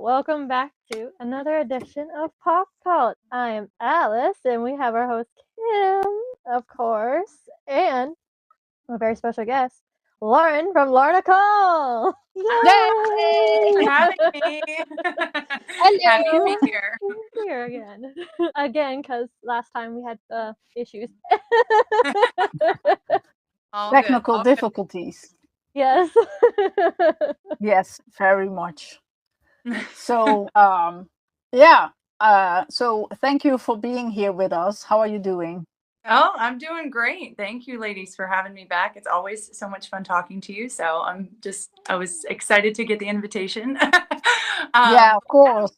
welcome back to another edition of PopKult. I am Alice, and we have our host Kim, of course, and a very special guest, Lauren from LaureNicole. Thanks for Yay! having me. Happy to be Hello. here. Here again, because last time we had issues. All good. Technical All good. difficulties. Yes. Yes, very much. So, yeah. So thank you for being here with us. How are you doing? Oh, I'm doing great. Thank you, ladies, for having me back. It's always so much fun talking to you. So I was excited to get the invitation. Yeah, of course.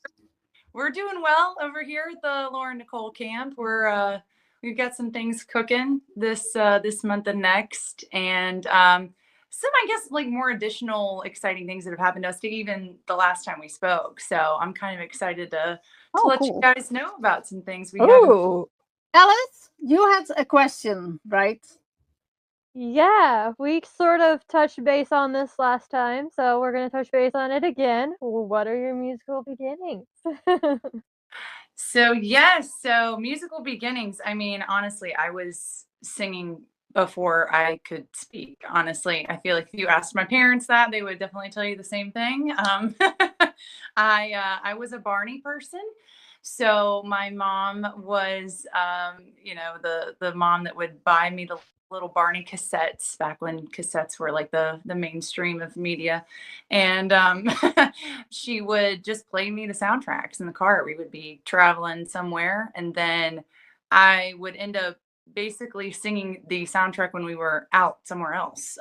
We're doing well over here at the LaureNicole camp. We've got some things cooking this month and next, and some, I guess, like more additional exciting things that have happened to us to even the last time we spoke. So I'm kind of excited to let cool. you guys know about some things we have. Oh, Alice, you had a question, right? Yeah, we sort of touched base on this last time, so we're going to touch base on it again. What are your musical beginnings? So yes, so musical beginnings. I mean, honestly, I was singing before I could speak. Honestly, I feel like if you asked my parents that, they would definitely tell you the same thing. I was a Barney person. So my mom was, the mom that would buy me the little Barney cassettes back when cassettes were like the mainstream of media, and she would just play me the soundtracks in the car. We would be traveling somewhere, and then I would end up basically singing the soundtrack when we were out somewhere else,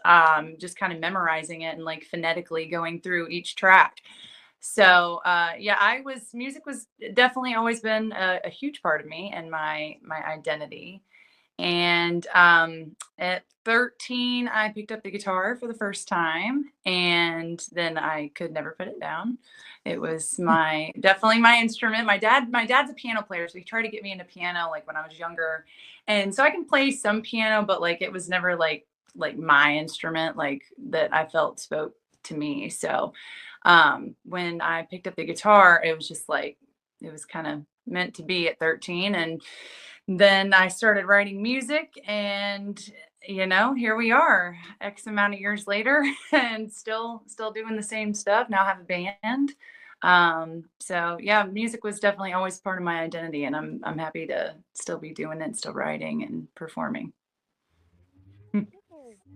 just kind of memorizing it and like phonetically going through each track. So yeah, music was definitely always been a huge part of me and my identity. And at 13, I picked up the guitar for the first time, and then I could never put it down. It was definitely my instrument. My dad's a piano player, so he tried to get me into piano like when I was younger, and so I can play some piano, but like it was never like my instrument, like that I felt spoke to me. So when I picked up the guitar, it was just like it was kind of meant to be at 13. And then I started writing music, and here we are X amount of years later and still doing the same stuff. Now I have a band. So yeah, music was definitely always part of my identity, and I'm happy to still be doing it, still writing and performing.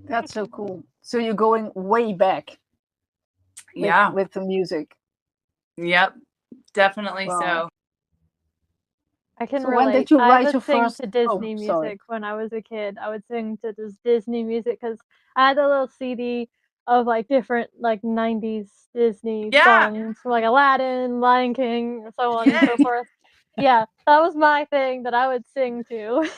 That's so cool. So you're going way back. With the music. Yep, definitely. Wow. So I can So relate. when did you write I your would sing first? to Disney music when I was a kid. I would sing to this Disney music because I had a little CD of like different like 90s Disney songs from like Aladdin, Lion King, so on and so forth. Yeah, that was my thing that I would sing to.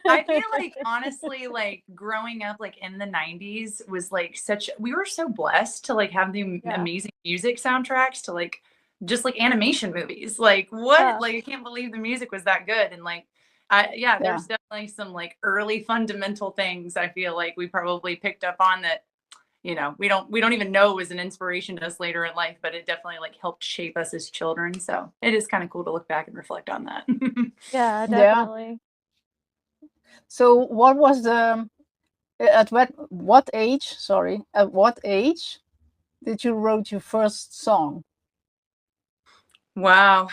I feel like honestly, like growing up like in the 90s was like we were so blessed to like have the amazing music soundtracks to like just like animation movies. Like what? Like I can't believe the music was that good. And like there's definitely some like early fundamental things I feel like we probably picked up on that we don't even know was an inspiration to us later in life, but it definitely like helped shape us as children. So it is kind of cool to look back and reflect on that. Yeah, definitely. So what was at what age? Sorry, at what age did you wrote your first song? Wow.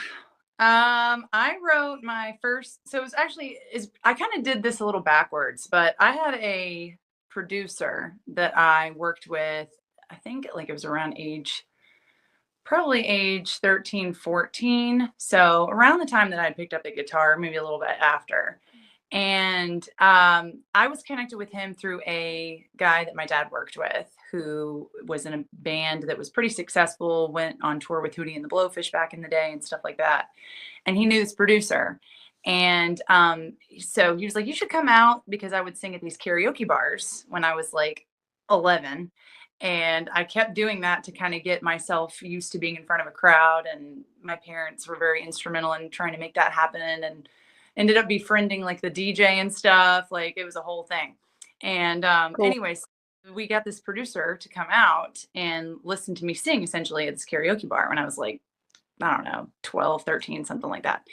I wrote my first, so it was actually I kind of did this a little backwards, but I had a producer that I worked with. I think like it was around probably age 13, 14. So around the time that I picked up the guitar, maybe a little bit after. And I was connected with him through a guy that my dad worked with who was in a band that was pretty successful, went on tour with Hootie and the Blowfish back in the day and stuff like that. And he knew this producer. And so he was like, you should come out, because I would sing at these karaoke bars when I was like 11. And I kept doing that to kind of get myself used to being in front of a crowd. And my parents were very instrumental in trying to make that happen, and ended up befriending like the DJ and stuff. Like it was a whole thing. And anyways, we got this producer to come out and listen to me sing essentially at this karaoke bar when I was like I don't know, 12, 13, something like that.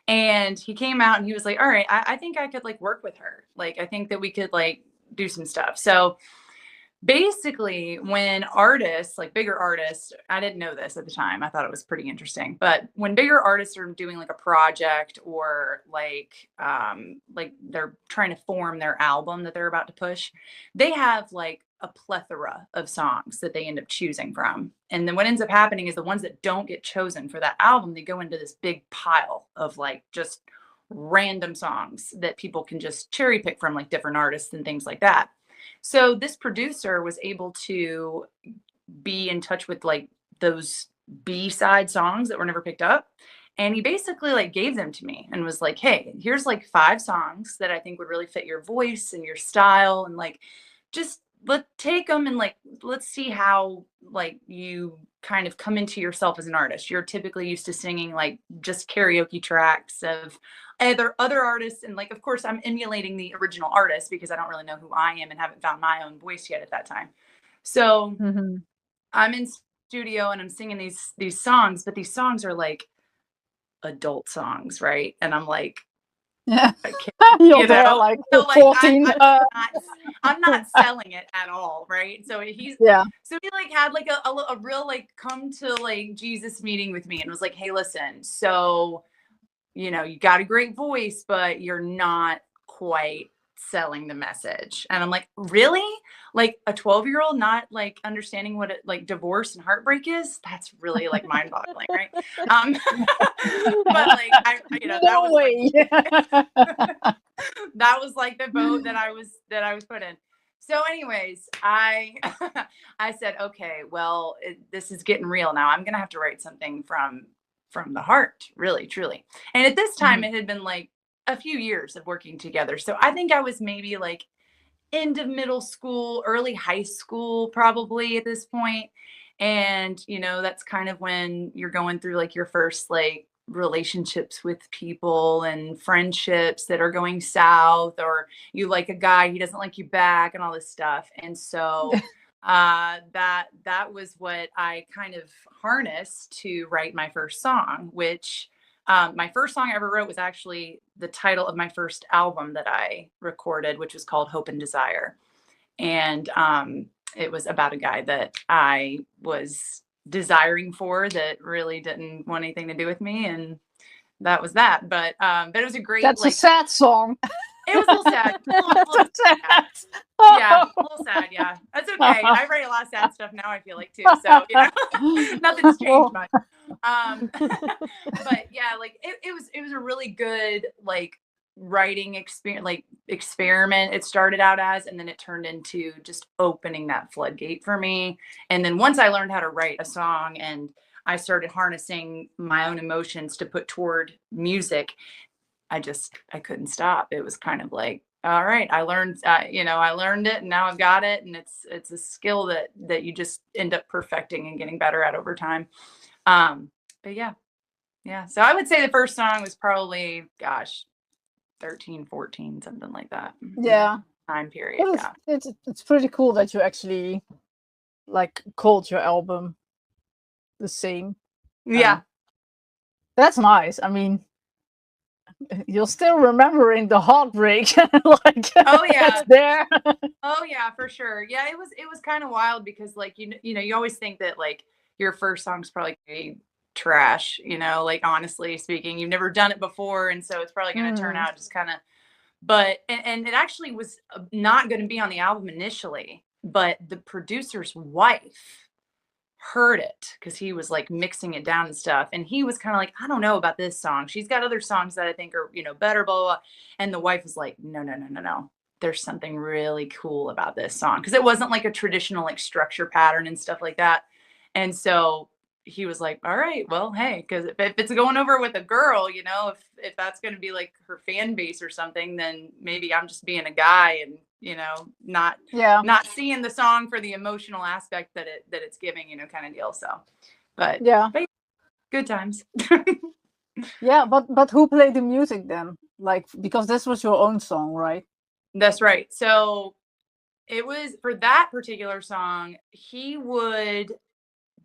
And he came out and he was like, all right, I think I could like work with her. Like, I think that we could like do some stuff. So basically, when artists, like bigger artists, I didn't know this at the time. I thought it was pretty interesting. But when bigger artists are doing like a project or like they're trying to form their album that they're about to push, they have like a plethora of songs that they end up choosing from. And then what ends up happening is the ones that don't get chosen for that album, they go into this big pile of like just random songs that people can just cherry pick from, like different artists and things like that. So this producer was able to be in touch with like those B-side songs that were never picked up. And he basically like gave them to me and was like, hey, here's like 5 songs that I think would really fit your voice and your style. And like, just let's take them and like, let's see how like you kind of come into yourself as an artist. You're typically used to singing like just karaoke tracks of other artists, and like of course I'm emulating the original artist because I don't really know who I am and haven't found my own voice yet at that time. So I'm in studio and I'm singing these songs, but these songs are like adult songs, right? And I'm like, yeah, you're there know? like So, 14. I'm not selling it at all, right? So he like had like a real like come to like Jesus meeting with me and was like, hey, listen, so you know, you got a great voice, but you're not quite selling the message. And I'm like, really? Like a 12-year-old not like understanding what like divorce and heartbreak is? That's really like mind boggling, right? But like, that was like the boat that I was put in. So anyways, I said, okay, well, this is getting real now. I'm going to have to write something from the heart, really, truly. And at this time, it had been like a few years of working together. So I think I was maybe like end of middle school, early high school, probably at this point. And, you know, that's kind of when you're going through like your first like relationships with people and friendships that are going south, or you like a guy, he doesn't like you back and all this stuff. And so that was what I kind of harnessed to write my first song, which my first song I ever wrote was actually the title of my first album that I recorded, which was called Hope and Desire. And it was about a guy that I was desiring for that really didn't want anything to do with me. And that was that. But it was a great, that's like, a sad song. It was a little sad. Yeah, a little sad. Yeah, that's okay. I write a lot of sad stuff now, I feel like, too. So, you know, nothing's changed much. But yeah, like it was a really good like writing experiment. It started out as, and then it turned into just opening that floodgate for me. And then once I learned how to write a song and I started harnessing my own emotions to put toward music, I couldn't stop. It was kind of like, all right, I learned, I learned it and now I've got it. And it's a skill that you just end up perfecting and getting better at over time. But yeah. So I would say the first song was probably, 13, 14, something like that. Yeah. Time period. Well, it's pretty cool that you actually like called your album the same. Yeah. That's nice. I mean, you're still remembering the heartbreak. Like, oh yeah, it's there. Oh yeah, for sure. Yeah, it was kind of wild because like you always think that like your first song's probably gonna be trash, like honestly speaking, you've never done it before, and so it's probably gonna turn out just kind of. But and it actually was not going to be on the album initially, but the producer's wife heard it because he was like mixing it down and stuff, and he was kind of like, I don't know about this song, she's got other songs that I think are better, blah, blah, blah. And the wife was like, no, there's something really cool about this song, because it wasn't like a traditional like structure pattern and stuff like that. And so he was like, all right, well, hey, because if it's going over with a girl, if that's going to be like her fan base or something, then maybe I'm just being a guy and not seeing the song for the emotional aspect that it's giving, kind of deal. So, but good times. Yeah, but who played the music then? Like, because this was your own song, right? That's right. So it was for that particular song, he would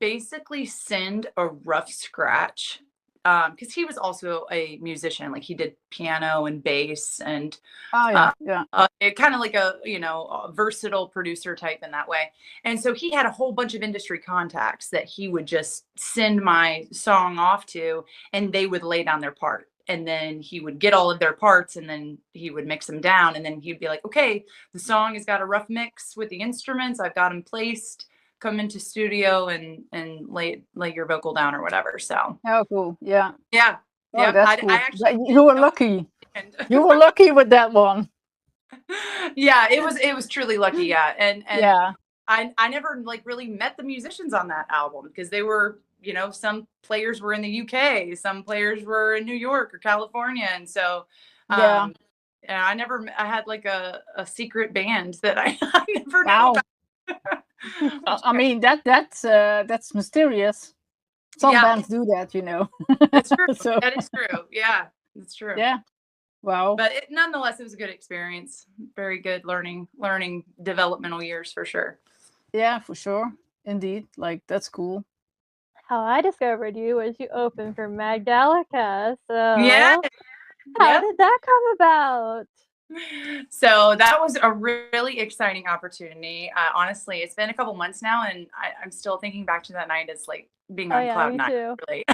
basically send a rough scratch, because he was also a musician. Like he did piano and bass and kind of like a, a versatile producer type in that way. And so he had a whole bunch of industry contacts that he would just send my song off to, and they would lay down their part. And then he would get all of their parts, and then he would mix them down. And then he'd be like, okay, the song has got a rough mix with the instruments. I've got them placed. Come into studio and lay your vocal down or whatever. So. Oh, cool. Yeah. Yeah. Oh, yeah. that's cool. I actually you were lucky. You were lucky with that one. Yeah, it was truly lucky. Yeah. And yeah. I never like really met the musicians on that album, because they were, some players were in the UK, some players were in New York or California. And so, and I had like a secret band that I never knew about. I mean, that's mysterious. Some bands do that, That's true. So, that is true. Yeah, that's true. Yeah. Wow. But nonetheless, it was a good experience. Very good learning developmental years for sure. Yeah, for sure. Indeed. Like, that's cool. How I discovered you was you opened for Magdalena. So yeah. How did that come about? So that was a really exciting opportunity. Honestly, it's been a couple months now, and I'm still thinking back to that night as like being on cloud nine. Really.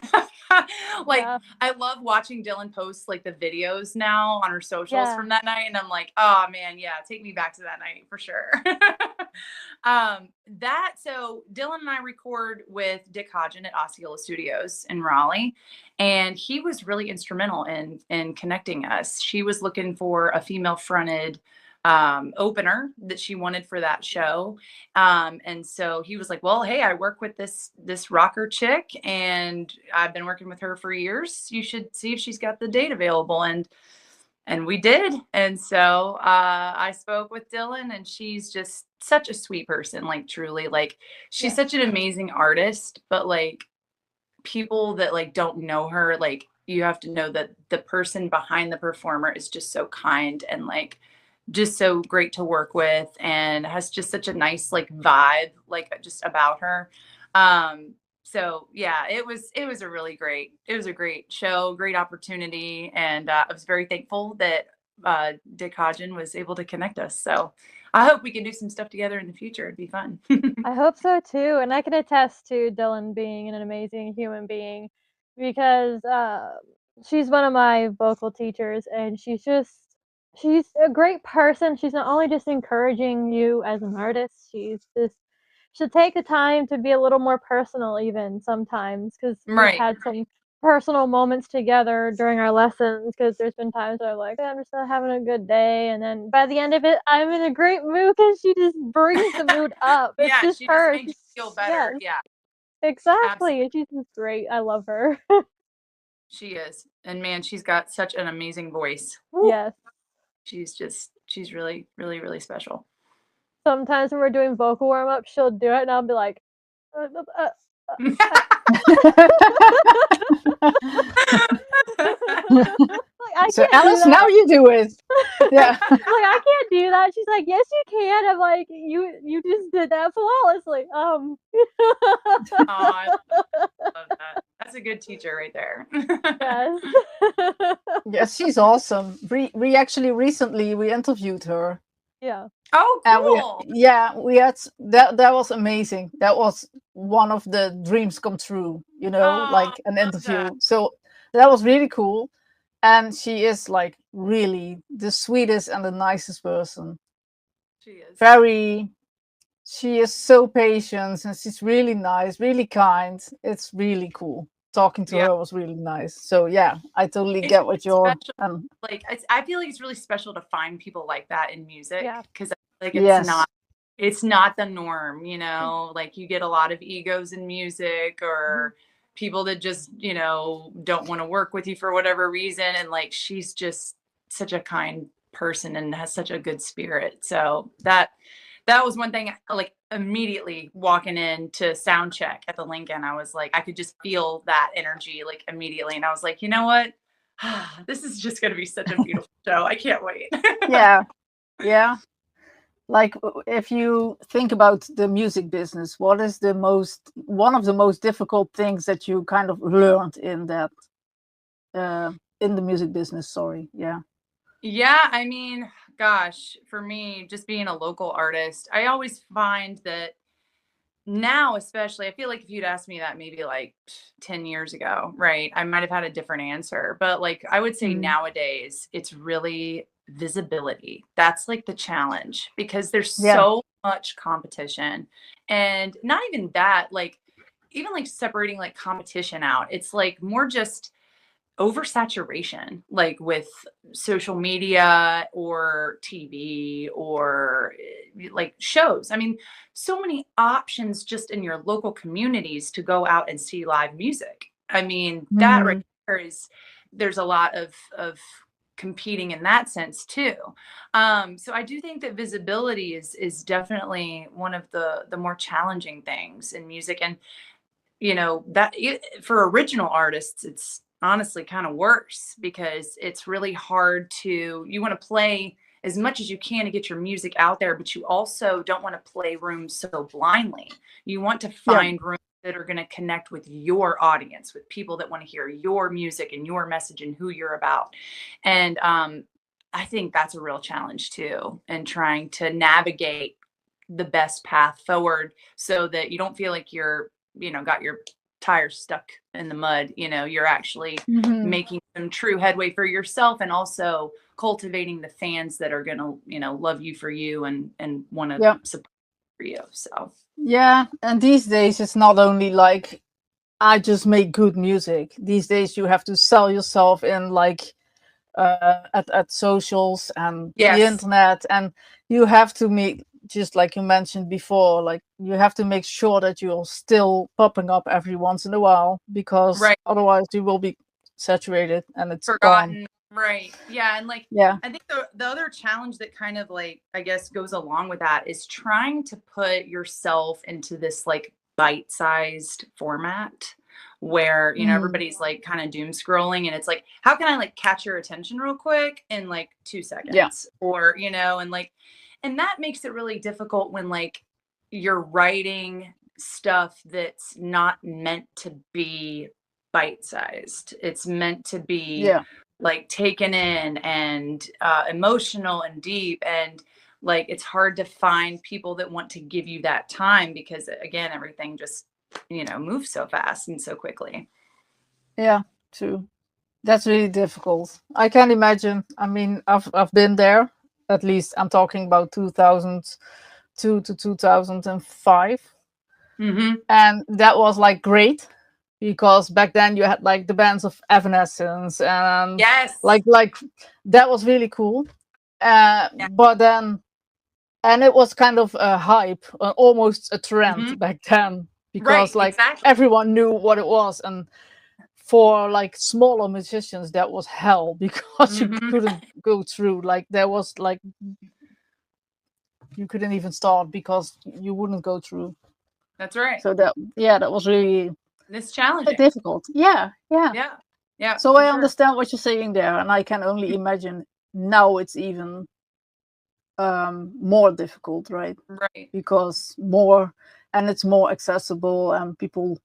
I love watching Dylan post like the videos now on her socials from that night, and I'm like, oh man, yeah, take me back to that night for sure. So Dylan and I record with Dick Hodgen at Osceola Studios in Raleigh, and he was really instrumental in connecting us. She was looking for a female fronted opener that she wanted for that show. And so he was like, well, hey, I work with this rocker chick, and I've been working with her for years. You should see if she's got the date available. And we did. And so I spoke with Dylan, and she's just such a sweet person, like truly, like she's such an amazing artist, but like people that like don't know her, like you have to know that the person behind the performer is just so kind and like just so great to work with, and has just such a nice like vibe, like just about her. So yeah, it was a great show, great opportunity. And I was very thankful that Dick Hodgen was able to connect us. So I hope we can do some stuff together in the future. It'd be fun. I hope so too. And I can attest to Dylan being an amazing human being, because she's one of my vocal teachers, and she's a great person. She's not only just encouraging you as an artist, she'll take the time to be a little more personal even sometimes, because we've had some personal moments together during our lessons, because there's been times where I'm like, I'm just not having a good day, and then by the end of it, I'm in a great mood, because she just brings the mood up. It's just she her. Just makes you feel better. Yeah. Exactly. Absolutely. She's just great. I love her. She is. And man, she's got such an amazing voice. Yes. She's really, really, really special. Sometimes when we're doing vocal warm-up, she'll do it, and I'll be like, so Alice, now you do it. Yeah. Like, I can't do that. She's like, yes, you can. I'm like, you just did that flawlessly. Oh, I love that. That's a good teacher right there. Yes. Yes, she's awesome. We actually recently we interviewed her. Yeah. Oh, cool. We had that was amazing. That was one of the dreams come true, like an interview. So that was really cool. And she is like really the sweetest and the nicest person. She is. She is so patient, and she's really nice, really kind. It's really cool. Talking to her was really nice. So yeah, I totally get what you're like. I feel like it's really special to find people like that in music, because like it's not the norm, like you get a lot of egos in music, or people that just don't want to work with you for whatever reason, and like she's just such a kind person and has such a good spirit. So that was one thing, like immediately walking into sound check at the Lincoln, I was like, I could just feel that energy like immediately. And I was like, you know what? This is just going to be such a beautiful show. I can't wait. Yeah. like if you think about the music business, what is one of the most difficult things that you kind of learned in that in the music business? Sorry, yeah. Yeah, I mean, gosh, for me, just being a local artist, I always find that now, especially, I feel like if you'd asked me that maybe like 10 years ago, right, I might have had a different answer. But like, I would say Mm. nowadays, it's really visibility. That's like the challenge because there's Yeah. so much competition. And not even that, like, even like separating like competition out, it's like more just oversaturation, like with social media or TV or like shows. I mean, so many options just in your local communities to go out and see live music. I mean, that right Mhm. there is, there's a lot of competing in that sense too. So I do think that visibility is definitely one of the more challenging things in music. And you know that for original artists it's honestly kind of worse because it's really hard to, you want to play as much as you can to get your music out there, but you also don't want to play rooms so blindly. You want to Yeah. find rooms that are going to connect with your audience, with people that want to hear your music and your message and who you're about. And I think that's a real challenge too, and trying to navigate the best path forward so that you don't feel like you're, you know, got your tires stuck in the mud. You know, you're actually Mhm. making some true headway for yourself and also cultivating the fans that are going to, you know, love you for you and want to Yeah. support you. So Yeah, and these days it's not only like I just make good music. These days you have to sell yourself in like at socials and the yes, internet, and you have to make, just like you mentioned before, like you have to make sure that you're still popping up every once in a while, because right. otherwise you will be saturated and it's gone. Forgotten. Right. Yeah. And like, Yeah. I think the other challenge that kind of like, I guess, goes along with that is trying to put yourself into this like bite sized format where, you know, Mm. everybody's like kind of doom scrolling and it's like, how can I like catch your attention real quick in like 2 Yeah. seconds? Or, you know, and like, and that makes it really difficult when like you're writing stuff that's not meant to be bite sized. It's meant to be Yeah. like taken in and emotional and deep. And like it's hard to find people that want to give you that time because, again, everything just, you know, moves so fast and so quickly. Yeah, true. That's really difficult. I can imagine. I mean, I've been there. At least I'm talking about 2002 to 2005, Mm-hmm. and that was like great, because back then you had like the bands of Evanescence and Yes. like that was really cool. Yeah. But then, and it was kind of a hype, almost a Mm-hmm. trend back then, Right. because like Exactly. everyone knew what it was. And for like smaller musicians that was hell, because you Mm-hmm. couldn't go through, like there was like you couldn't even start because you wouldn't go through. That's right. So that, yeah, that was really It's challenging. difficult. Yeah, yeah. Yeah. Yeah, So for I sure. understand what you're saying there, and I can only imagine now it's even more difficult, right? Right. Because more, and it's more accessible, and people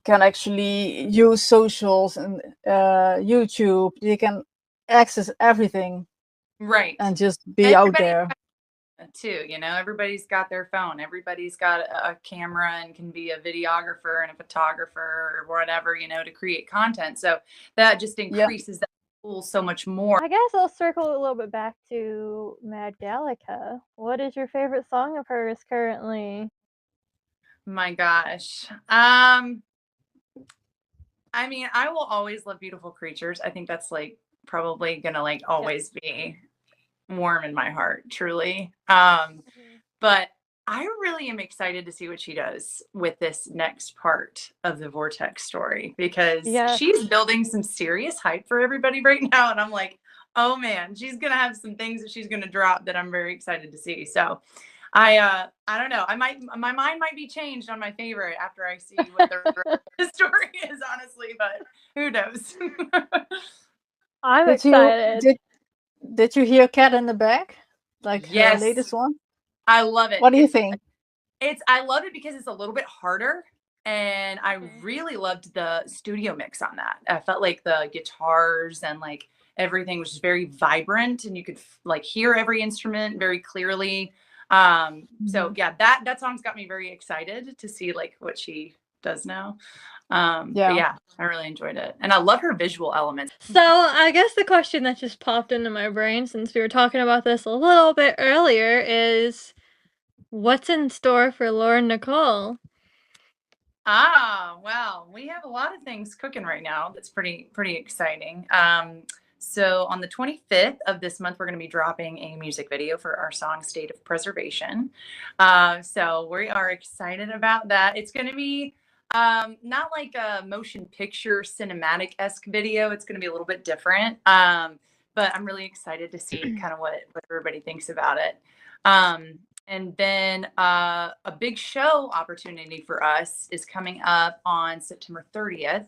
can actually use socials and YouTube. They can access everything Right. and just be out Everybody there. too, you know, everybody's got their phone, everybody's got a camera and can be a videographer and a photographer or whatever, you know, to create content. So that just Yeah. increases that pool so much more. I guess I'll circle a little bit back to Mad Gallica. What is your favorite song of hers currently? My gosh. I mean, I will always love Beautiful Creatures. I think that's like probably gonna like always be warm in my heart, truly. But I really am excited to see what she does with this next part of the Vortex story, because Yes. she's building some serious hype for everybody right now. And I'm like, oh man, she's going to have some things that she's going to drop that I'm very excited to see. So I don't know. My mind might be changed on my favorite after I see what the rest of the story is, honestly, but who knows? I'm Did you excited. did did you hear Cat in the Bag? Like her Yes. latest one? I love it. What do you think? I love it because it's a little bit harder. And I really loved the studio mix on that. I felt like the guitars and like everything was just very vibrant, and you could like hear every instrument very clearly. So yeah, that song's got me very excited to see like what she does now. But yeah, I really enjoyed it, and I love her visual elements. So I guess the question that just popped into my brain, since we were talking about this a little bit earlier, is what's in store for LaureNicole? Well, we have a lot of things cooking right now. That's pretty exciting. So on the 25th of this month, we're going to be dropping a music video for our song State of Preservation. So we are excited about that. It's going to be not like a motion picture cinematic-esque video. It's going to be a little bit different. But I'm really excited to see kind of what everybody thinks about it. And then a big show opportunity for us is coming up on September 30th.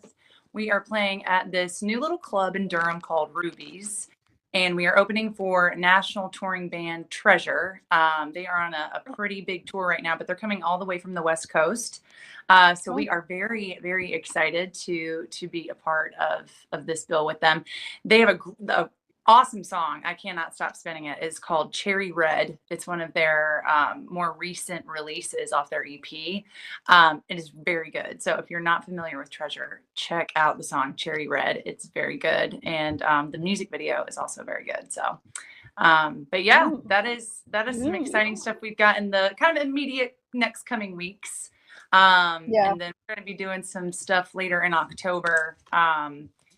We are playing at this new little club in Durham called Ruby's, and we are opening for national touring band Treasure. They are on a pretty big tour right now, but they're coming all the way from the West Coast. So we are very excited to be a part of this bill with them. They have a awesome song. I cannot stop spinning it. It's called Cherry Red. It's one of their more recent releases off their EP. It is very good. So if you're not familiar with Treasure, check out the song Cherry Red. It's very good. And the music video is also very good. So, but yeah, that is some exciting stuff we've got in the kind of immediate next coming weeks. And then we're going to be doing some stuff later in October.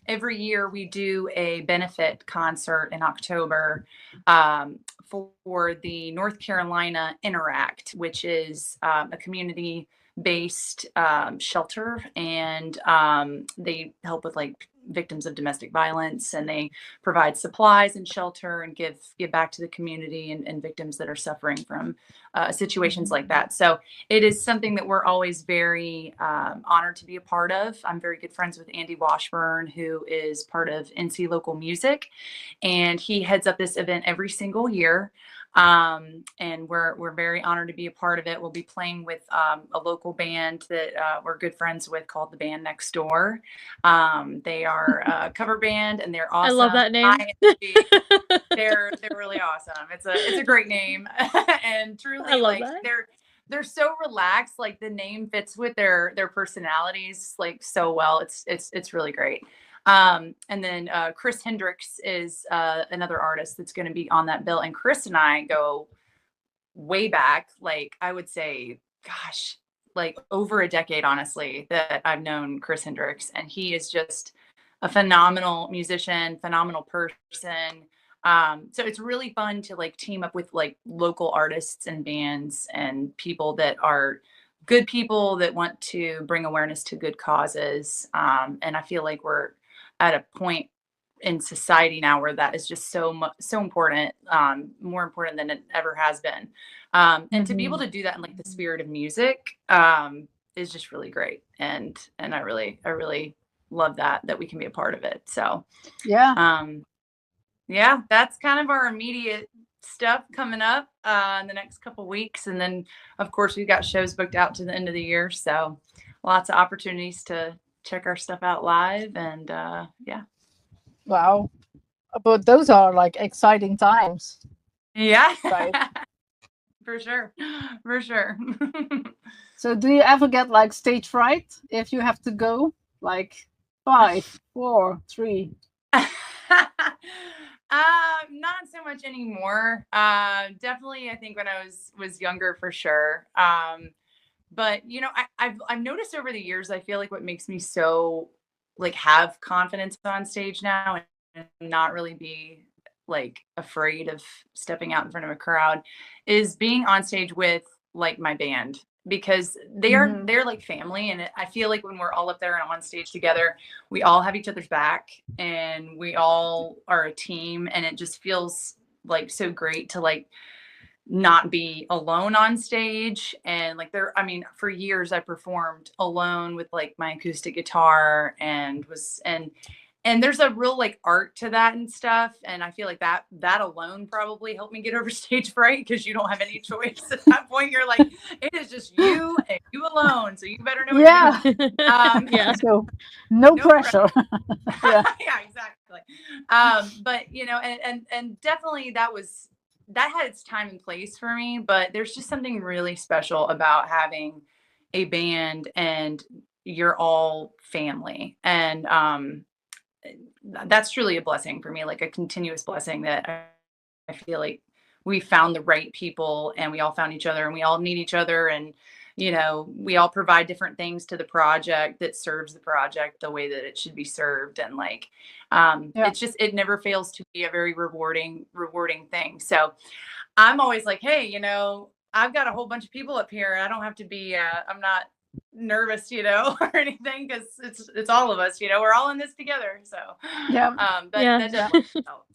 Every year we do a benefit concert in October for the North Carolina Interact, which is a community-based shelter, and they help with like victims of domestic violence, and they provide supplies and shelter and give back to the community and victims that are suffering from situations like that. So it is something that we're always very honored to be a part of. I'm very good friends with Andy Washburn, who is part of NC Local Music, and he heads up this event every single year. And we're very honored to be a part of it. We'll be playing with a local band that we're good friends with called the Band Next Door. They are a cover band, and they're awesome. I love that name. They're really awesome. It's a great name, and truly like they're so relaxed. Like the name fits with their personalities like so well. It's really great. And then Chris Hendricks is another artist that's going to be on that bill. And Chris and I go way back, like I would say, gosh, like over a decade, honestly, that I've known Chris Hendricks. And he is just a phenomenal musician, phenomenal person. So it's really fun to like team up with like local artists and bands and people that are good people that want to bring awareness to good causes. And I feel like we're at a point in society now where that is just so important, more important than it ever has been. And to be able to do that in like the spirit of music is just really great. And I really love that we can be a part of it. So yeah, that's kind of our immediate stuff coming up in the next couple weeks. And then of course we've got shows booked out to the end of the year. So lots of opportunities to check our stuff out live, and yeah. Wow. But those are like exciting times. Yeah. Right. For sure. So do you ever get like stage fright if you have to go? Like 5, 4, 3. Not so much anymore. Definitely I think when I was younger for sure. But you know, I've noticed over the years, I feel like what makes me so like have confidence on stage now and not really be like afraid of stepping out in front of a crowd is being on stage with like my band, because they're like family. And I feel like when we're all up there and on stage together, we all have each other's back and we all are a team, and it just feels like so great to like not be alone on stage. And like for years I performed alone with like my acoustic guitar and and there's a real like art to that and stuff. And I feel like that alone probably helped me get over stage fright, because you don't have any choice at that point. You're like, it is just you and you alone. So you better know what you're doing. Yeah. So no pressure. Yeah. Yeah, exactly. But you know, and definitely that had its time and place for me, but there's just something really special about having a band and you're all family. And that's truly a blessing for me, like a continuous blessing, that I feel like we found the right people and we all found each other and we all need each other. And, you know, we all provide different things to the project that serves the project the way that it should be served. And like, it's just, it never fails to be a very rewarding thing. So I'm always like, hey, you know, I've got a whole bunch of people up here. I don't have to be, I'm not nervous, you know, or anything, because it's all of us, you know, we're all in this together. So that definitely helped.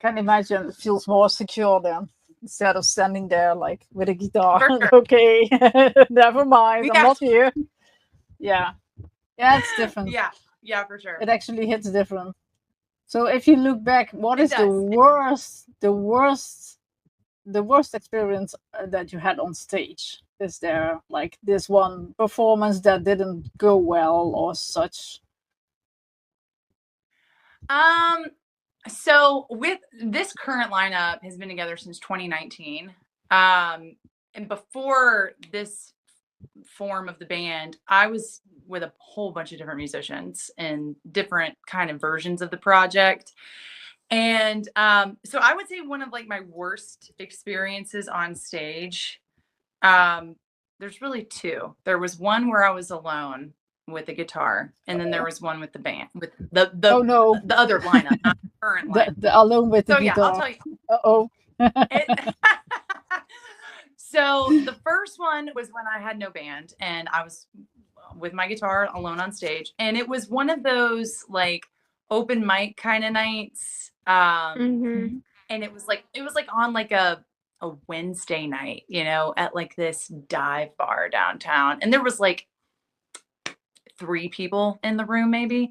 Can imagine it feels more secure then, instead of standing there like with a guitar. Sure. Okay, never mind, I'm not here. Yeah, it's different. Yeah, for sure. It actually hits different. So if you look back, what is the worst experience that you had on stage? Is there like this one performance that didn't go well or such? So with this current lineup has been together since 2019. And before this form of the band, I was with a whole bunch of different musicians in different kind of versions of the project. And so I would say one of like my worst experiences on stage, there's really two. There was one where I was alone with the guitar, and then there was one with the band, with the other lineup, not the current lineup. The alone with the guitar. Yeah, I'll tell you. Uh-oh. So the first one was when I had no band and I was with my guitar alone on stage, and it was one of those like open mic kind of nights. And it was like on like a Wednesday night, you know, at like this dive bar downtown, and there was like 3 people in the room maybe,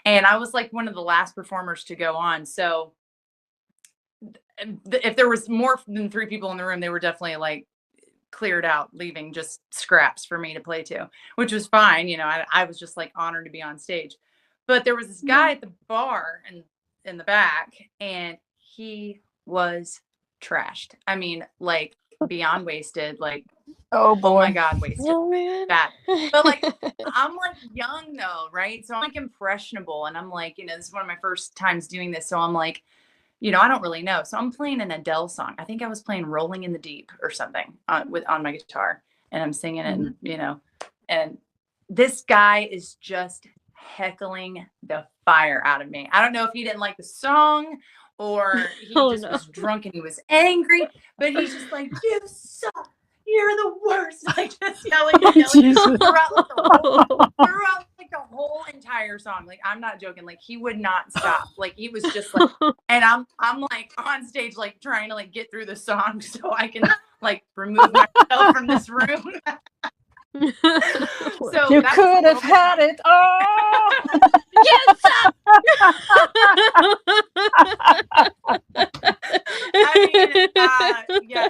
and I was like one of the last performers to go on. So if there was more than 3 people in the room, they were definitely like cleared out, leaving just scraps for me to play to, which was fine. You know, I was just like honored to be on stage. But there was this guy at the bar and in the back, and he was trashed. I mean, like beyond wasted, like, oh my God, wasted. Oh man. Bad. But like, I'm like young though, right? So I'm like impressionable, and I'm like, you know, this is one of my first times doing this. So I'm like, you know, I don't really know. So I'm playing an Adele song. I think I was playing Rolling in the Deep or something on my guitar, and I'm singing it, and, you know, and this guy is just heckling the fire out of me. I don't know if he didn't like the song or he was drunk and he was angry, but he's just like, you suck. You're the worst. Like just yelling throughout like the whole entire song. Like I'm not joking. Like he would not stop. Like he was just like, and I'm like on stage, like trying to like get through the song so I can like remove myself from this room. So you could have had it all. Yes. I mean, yeah,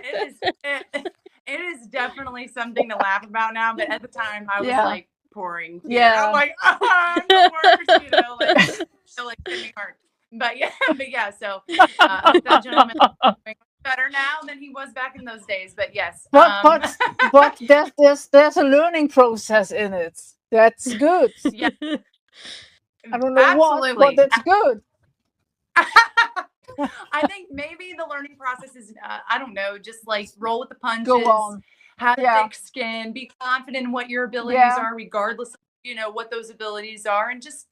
it is definitely something to laugh about now, but at the time I was like pouring tears. Yeah. I'm like, I'm the worst, you know, like so like hit me hard. But yeah, so that gentleman is better now than he was back in those days. But yes. But there's a learning process in it. That's good. Yeah. I don't know what, but that's good. I think maybe the learning process is, I don't know, just like roll with the punches, go on, have thick skin, be confident in what your abilities are, regardless of, you know, what those abilities are, and just,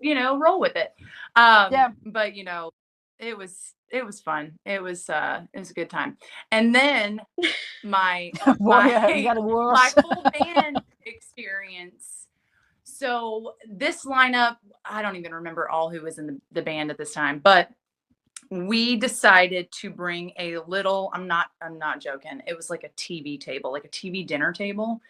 you know, roll with it. But you know, it was fun. It was a good time. And then my my full band experience. So this lineup, I don't even remember all who was in the band at this time, but we decided to bring a little, I'm not joking. It was like a TV table, like a TV dinner table.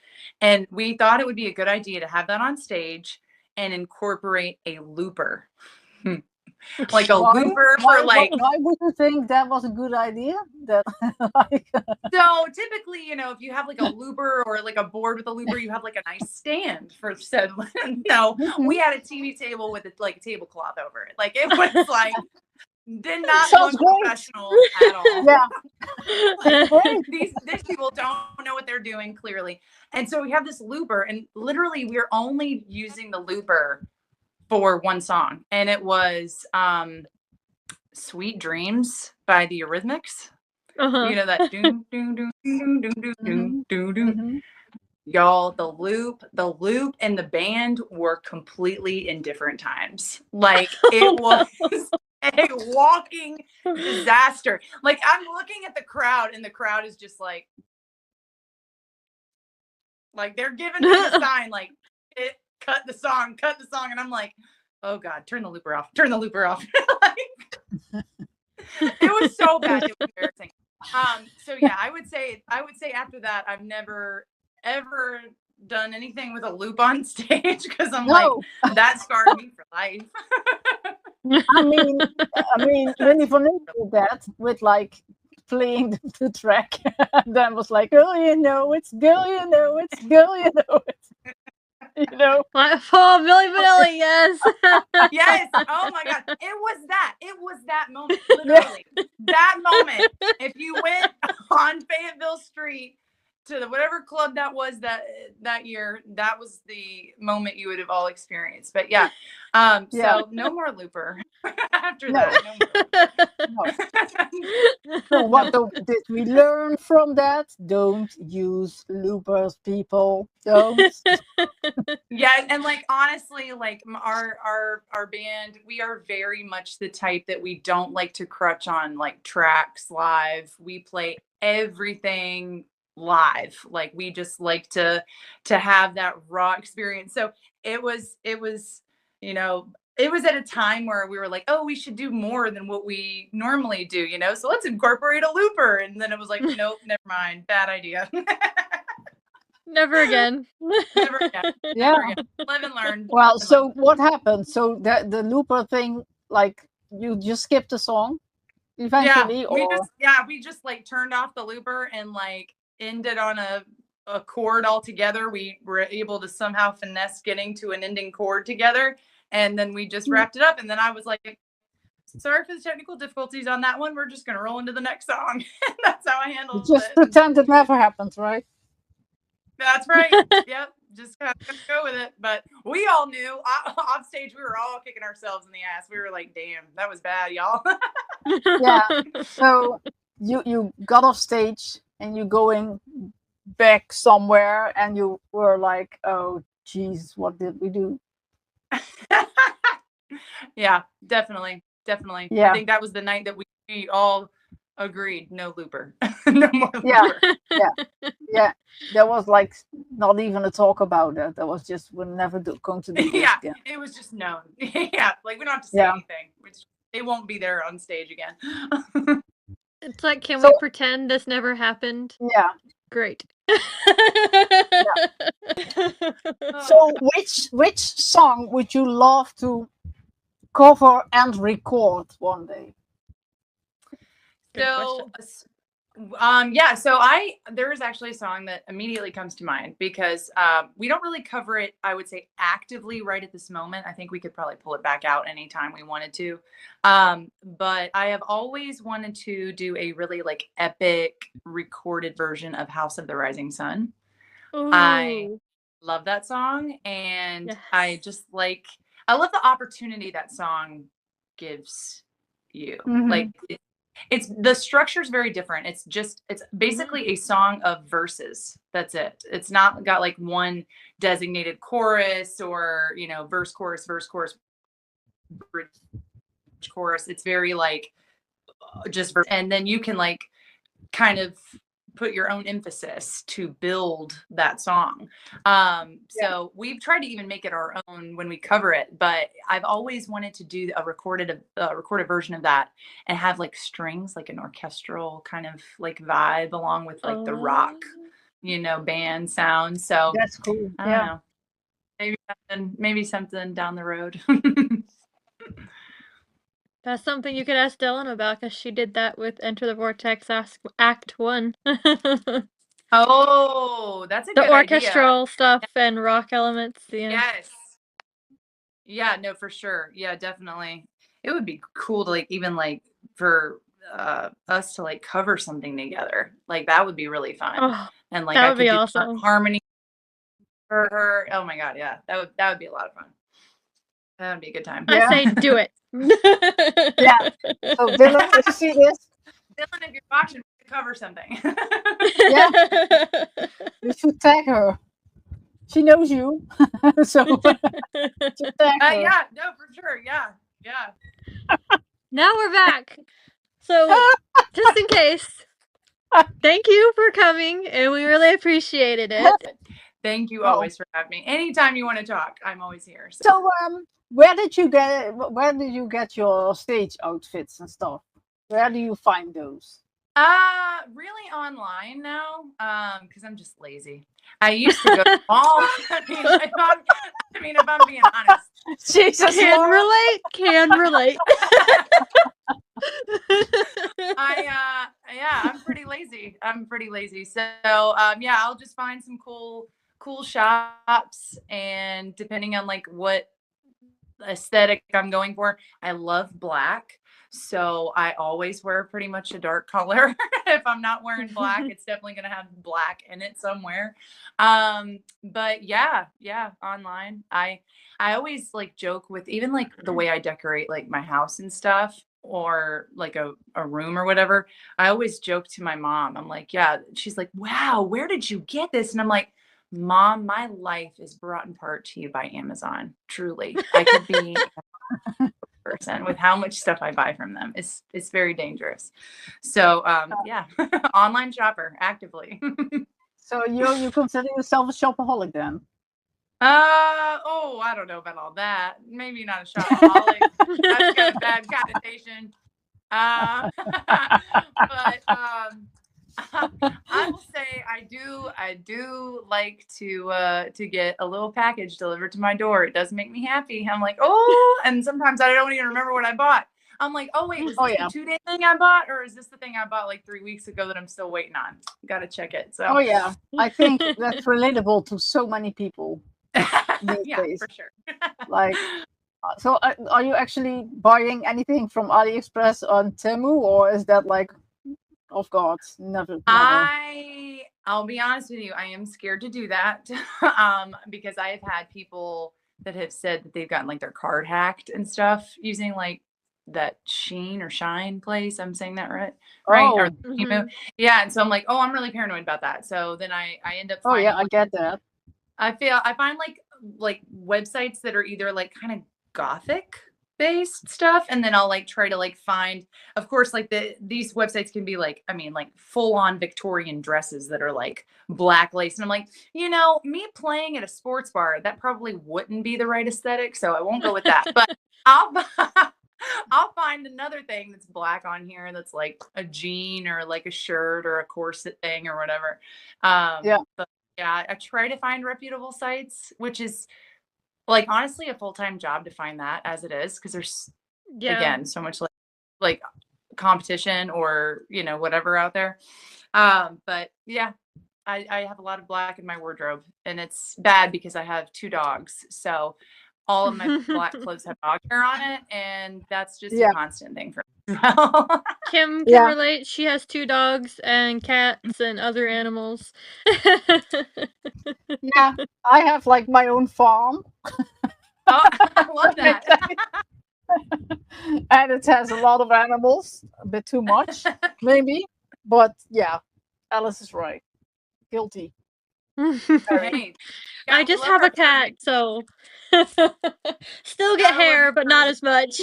And we thought it would be a good idea to have that on stage and incorporate a looper. Like a looper for like. Why would you think that was a good idea? That like. So typically, you know, if you have like a looper or like a board with a looper, you have like a nice stand for said. No, we had a TV table with like a tablecloth over it. Like it was like did not look professional at all. Yeah. These people don't know what they're doing clearly. And so we have this looper, and literally we're only using the looper for one song, and it was Sweet Dreams by the Eurythmics. You know that doom doom doom doom doom doom doom doom. Y'all, the loop and the band were completely in different times. Like it was a walking disaster. Like I'm looking at the crowd, and the crowd is just like they're giving me a sign, like cut the song, and I'm like, oh God, turn the looper off. Like, it was so bad, it was embarrassing. So yeah, I would say after that, I've never ever done anything with a loop on stage because I'm like, that scarred me for life. I mean, when you did that with like playing the track, then was like, girl, you know it's, girl, you know it's, girl, you know it's. You know, oh, Milli Vanilli, yes. Yes. Oh my God. It was that moment. Literally. That moment. If you went on Fayetteville Street to whatever club that was that year, that was the moment you would have all experienced. But yeah. So no more looper after that. No more. So what did we learn from that? Don't use loopers, people. Don't. Yeah, and like honestly, like our band, we are very much the type that we don't like to crutch on like tracks live. We play everything live. Like we just like to have that raw experience. So it was, you know, it was at a time where we were like, oh, we should do more than what we normally do, you know? So let's incorporate a looper. And then it was like, nope, never mind. Bad idea. Never again. Never again. Yeah. Never again. Live and learn. Well, so what happened? So the looper thing, like you just skipped the song eventually? We just like turned off the looper and like ended on a chord altogether. We were able to somehow finesse getting to an ending chord together. And then we just wrapped it up. And then I was like, sorry for the technical difficulties on that one. We're just going to roll into the next song. That's how I handled it. Just pretend it never happened, right? That's right. Yep. Just kind of go with it. But we all knew off stage, we were all kicking ourselves in the ass. We were like, damn, that was bad, y'all. Yeah. So you got off stage and you're going back somewhere and you were like, oh, geez, what did we do? Yeah, definitely. Yeah. I think that was the night that we all agreed, no looper. No more looper. Yeah. There was like not even a talk about it. That was just, we're never going to do this again. It was just known. Yeah, like we don't have to say anything. It won't be there on stage again. It's like, can we pretend this never happened? Yeah. Great. So which song would you love to cover and record one day? So there is actually a song that immediately comes to mind because we don't really cover it, I would say, actively right at this moment. I think we could probably pull it back out anytime we wanted to. But I have always wanted to do a really like epic recorded version of House of the Rising Sun. Ooh. I love that song, and yes. I love the opportunity that song gives you. Mm-hmm. Like it's the structure is very different. It's basically a song of verses. That's it. It's not got like one designated chorus or, you know, verse, chorus, bridge, chorus. It's very like just verse. And then you can like kind of put your own emphasis to build that song. So we've tried to even make it our own when we cover it, but I've always wanted to do a recorded version of that and have like strings, like an orchestral kind of like vibe along with like the rock, you know, band sound. So that's cool. I don't know. maybe something down the road. That's something you could ask Dylan about, because she did that with Enter the Vortex Act 1. Oh, that's a The good orchestral idea. stuff and rock elements. Yeah. Yes. Yeah, no, for sure. Yeah, definitely. It would be cool to like even like for us to like cover something together. Like that would be really fun. Oh, And like that I would could be do awesome. harmony for her. Oh my God, yeah. That would be a lot of fun. That would be a good time. I say do it. Yeah. So Dylan, if you see this, Dylan, if you're watching, we could cover something. yeah, you should tag her. She knows you, so just tag her. Yeah, no, for sure. Yeah, yeah. Now we're back. So, just in case, thank you for coming, and we really appreciated it. Thank you always for having me. Anytime you want to talk, I'm always here. So, where did you get your stage outfits and stuff? Where do you find those? Really online now, because I'm just lazy. I used to go to malls. I mean, if I'm being honest. Jesus, Can relate. Yeah, I'm pretty lazy. So, yeah, I'll just find some cool shops, and depending on like what aesthetic I'm going for, I love black. So I always wear pretty much a dark color. If I'm not wearing black, it's definitely going to have black in it somewhere. But yeah, online. I always like joke with even like the way I decorate like my house and stuff, or like a room or whatever. I always joke to my mom. I'm like, yeah, she's like, wow, where did you get this? And I'm like, Mom, my life is brought in part to you by Amazon. Truly. I could be person with how much stuff I buy from them. It's very dangerous. So yeah, online shopper actively. So you consider yourself a shopaholic then? Oh, I don't know about all that. Maybe not a shopaholic. That's got a bad connotation. But I will say I do like to get a little package delivered to my door. It does make me happy. I'm like, oh, and sometimes I don't even remember what I bought. I'm like, oh wait, was this the 2-day thing I bought, or is this the thing I bought like 3 weeks ago that I'm still waiting on? Gotta check it. So yeah, I think that's relatable to so many people these days. For sure. Like, so are you actually buying anything from AliExpress on Temu, or is that like, oh God, never. I'll be honest with you, I am scared to do that. Because I have had people that have said that they've gotten like their card hacked and stuff using like that Shine place. I'm saying that right? Oh. Or, yeah. And so I'm like, oh, I'm really paranoid about that. So then I end up finding, I get that. I find like websites that are either like kind of gothic based stuff, and then I'll like try to like find, of course, like these websites can be like, I mean, like full on Victorian dresses that are like black lace, and I'm like, me playing at a sports bar, that probably wouldn't be the right aesthetic, so I won't go with that. But I'll find another thing that's black on here that's like a jean or like a shirt or a corset thing or whatever. But yeah, I try to find reputable sites, which is like honestly a full-time job to find that as it is, because there's again so much like competition or whatever out there. But yeah, I have a lot of black in my wardrobe, and it's bad because I have 2 dogs, so all of my black clothes have dog hair on it, and that's just a constant thing for me. Kim can relate. She has 2 dogs and cats and other animals. Yeah, I have like my own farm. Oh, I love that. And it has a lot of animals, a bit too much, maybe. But yeah, Alice is right. Guilty. I just have a cat, so still get hair, but not as much.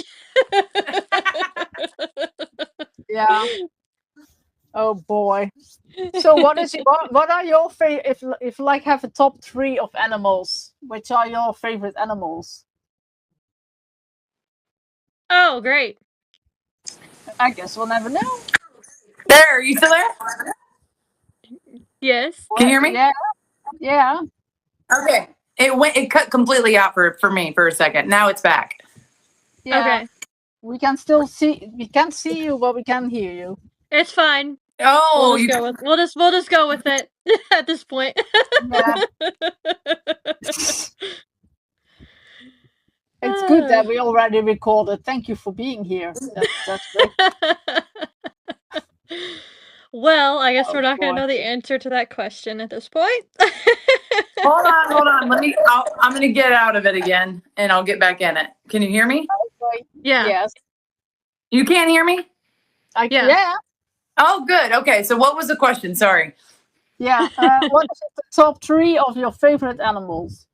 Yeah. Oh boy. So what are your favorite, if like have a top 3 of animals, which are your favorite animals? Oh, great. I guess we'll never know. There, are you still there? Yes. Can you hear me? Yeah. Okay. It cut completely out for me for a second. Now it's back. Yeah. Okay. We can still see. We can't see you, but we can hear you. It's fine. Oh, We'll just go with it at this point. Yeah. It's good that we already recorded. Thank you for being here. That's great. Well, I guess we're not going to know the answer to that question at this point. hold on. I'm going to get out of it again, and I'll get back in it. Can you hear me? Okay. Yeah. Yes. You can't hear me? Yeah. Oh, good. Okay. So what was the question? Sorry. Yeah. What is the top 3 of your favorite animals?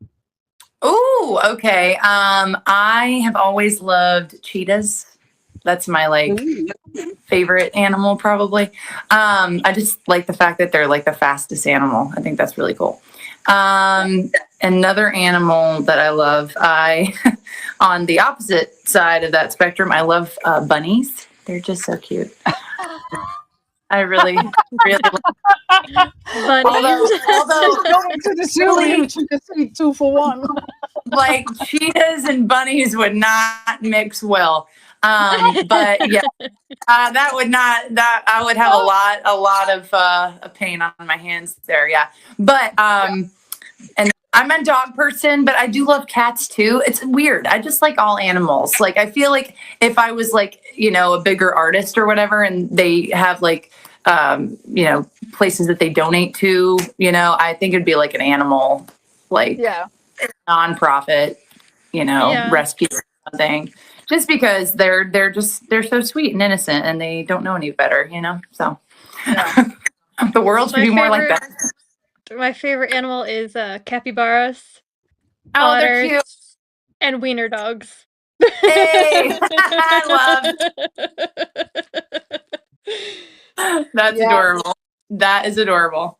Ooh, okay. I have always loved cheetahs. That's my favorite animal, probably. I just like the fact that they're like the fastest animal. I think that's really cool. Another animal that I love, on the opposite side of that spectrum, I love bunnies. They're just so cute. I really love Bunnies. although Going to the zoo, you should just eat 2 for 1. like cheetahs and bunnies would not mix well. But yeah, I would have a lot of pain on my hands there. Yeah. But, and I'm a dog person, but I do love cats too. It's weird. I just like all animals. Like, I feel like if I was like, a bigger artist or whatever, and they have like, places that they donate to, I think it'd be like an animal, like nonprofit, rescue or something. Just because they're so sweet and innocent, and they don't know any better, So the world should be more like that. My favorite animal is capybaras, Oh, otters, they're cute. and wiener dogs. Hey, I love. That's adorable. That is adorable.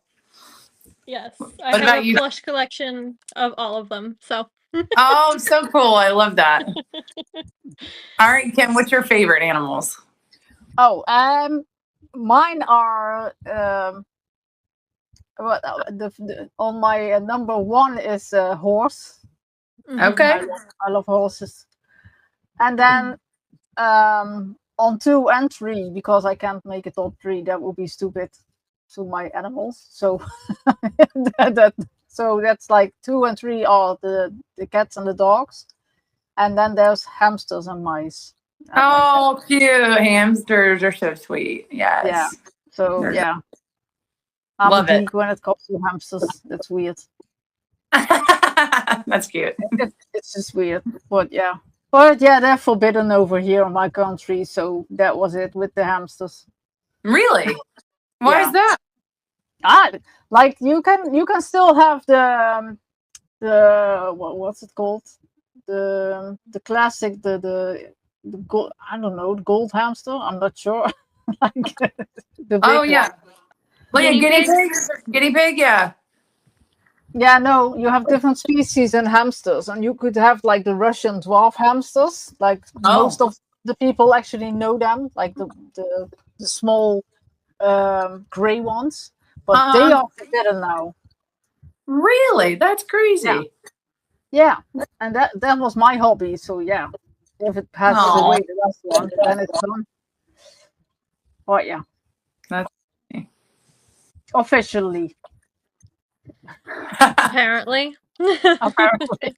Yes, I have a plush collection of all of them. So. Oh, so cool! I love that. All right, Kim, what's your favorite animals? Oh, mine are on my number 1 is horse. Okay. I love horses. And then on 2 and 3, because I can't make a top 3, that would be stupid to my animals. So so that's like 2 and 3 are the cats and the dogs. And then there's hamsters and mice. Oh, cute. Hamsters are so sweet. Yes. Yeah. So I'm love a geek when it comes to hamsters. That's weird. That's cute. It's just weird. But yeah. But yeah, they're forbidden over here in my country. So that was it with the hamsters. Really? Why is that? Like you can still have the what's it called? The classic the gold, I don't know, the gold hamster. I'm not sure. Like the big one. Like a guinea pig? Guinea pig, yeah. Yeah, no, you have different species in hamsters, and you could have like the Russian dwarf hamsters. Like most of the people actually know them, like the small gray ones, but they are forbidden now. Really? That's crazy. Yeah, and that was my hobby. So yeah, if it passes away, the last one, then it's done. But yeah, that's officially. Apparently. Apparently,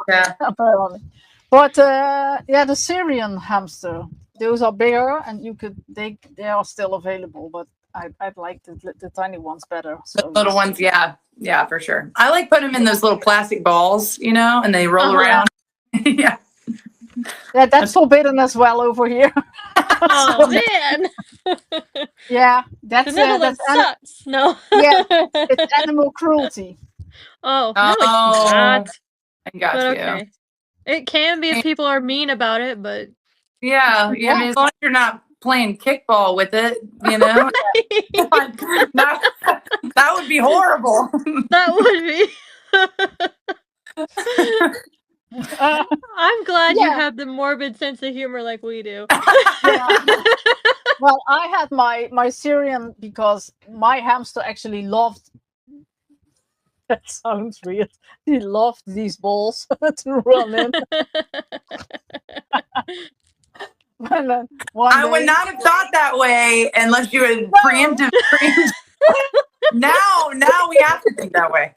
yeah. Apparently. But the Syrian hamster, those are bigger, and they are still available. But I'd like the tiny ones better. So. The little ones, yeah, for sure. I like putting them in those little plastic balls, and they roll around. Yeah. Yeah, that's forbidden as well over here. Oh man. Yeah, that's sucks. No. Yeah, it's animal cruelty. Oh, no, it's not. I got you. Okay. It can be if people are mean about it, but yeah. I mean, as long as you're not playing kickball with it, that would be horrible. That would be. I'm glad you have the morbid sense of humor like we do. Well, I had my Syrian because my hamster actually loved That sounds weird. He loved these balls to run in. And then I would not have thought that way unless you had preempted. Now we have to think that way.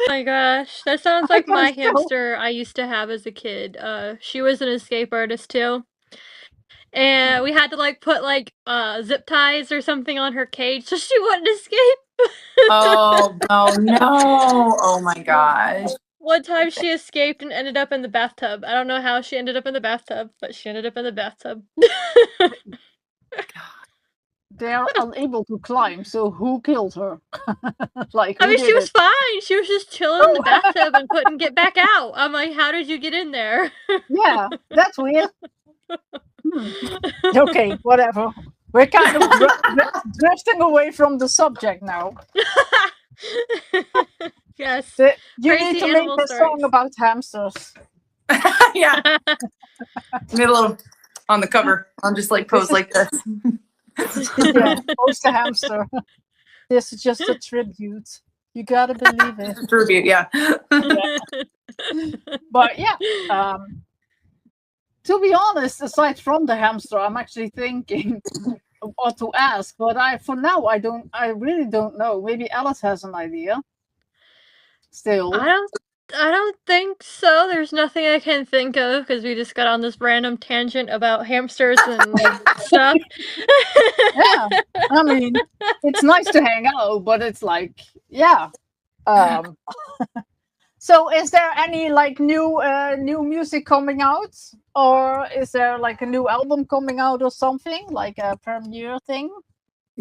Oh my gosh, that sounds like my hamster I used to have as a kid. She was an escape artist too. And we had to like put like zip ties or something on her cage so she wouldn't escape. Oh no. Oh my gosh. One time she escaped and ended up in the bathtub. I don't know how she ended up in the bathtub, but she ended up in the bathtub. They are unable to climb, so who killed her? Like, I mean, she was fine. She was just chilling in the bathtub and couldn't get back out. I'm like, how did you get in there? Yeah, that's weird. Okay, whatever. We're kind of drifting away from the subject now. Yes. You need to make a song about hamsters. Yeah. Maybe a little on the cover. I'll just like pose like this. Yeah, post a hamster. This is just a tribute. You gotta believe it. Tribute, yeah. But yeah, to be honest, aside from the hamster, I'm actually thinking what to ask. But for now, I really don't know. Maybe Alice has an idea. Still, I don't think so. There's nothing I can think of because we just got on this random tangent about hamsters and stuff. Yeah, I mean, it's nice to hang out, but it's like, yeah. So, is there any like new music coming out, or is there like a new album coming out or something like a premiere thing?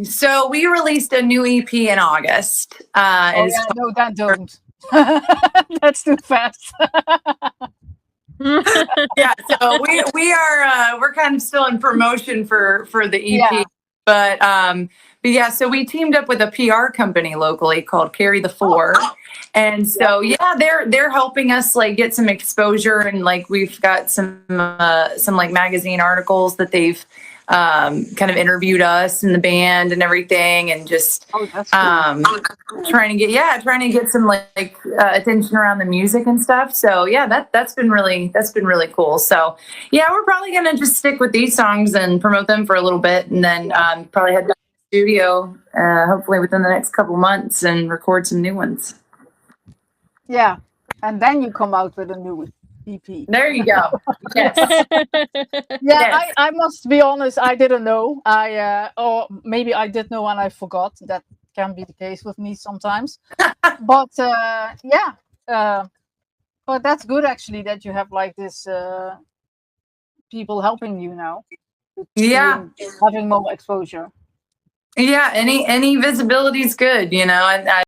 So we released a new EP in August. No, that don't. That's too fast. Yeah, so we're kind of still in promotion for the EP. Yeah. But yeah, so we teamed up with a PR company locally called Carry the Four. And so yeah, they're helping us like get some exposure, and like we've got some like magazine articles that they've kind of interviewed us and the band and everything, and just trying to get some like attention around the music and stuff. So yeah, that's been really cool. So yeah, we're probably gonna just stick with these songs and promote them for a little bit, and then probably head to the studio hopefully within the next couple months and record some new ones. Yeah, and then you come out with a new EP. There you go. Yes. Yes. I must be honest, I didn't know. Or maybe I did know and I forgot. That can be the case with me sometimes. But but that's good actually that you have like this people helping you now. Yeah, having more exposure. Yeah, any visibility is good, you know. And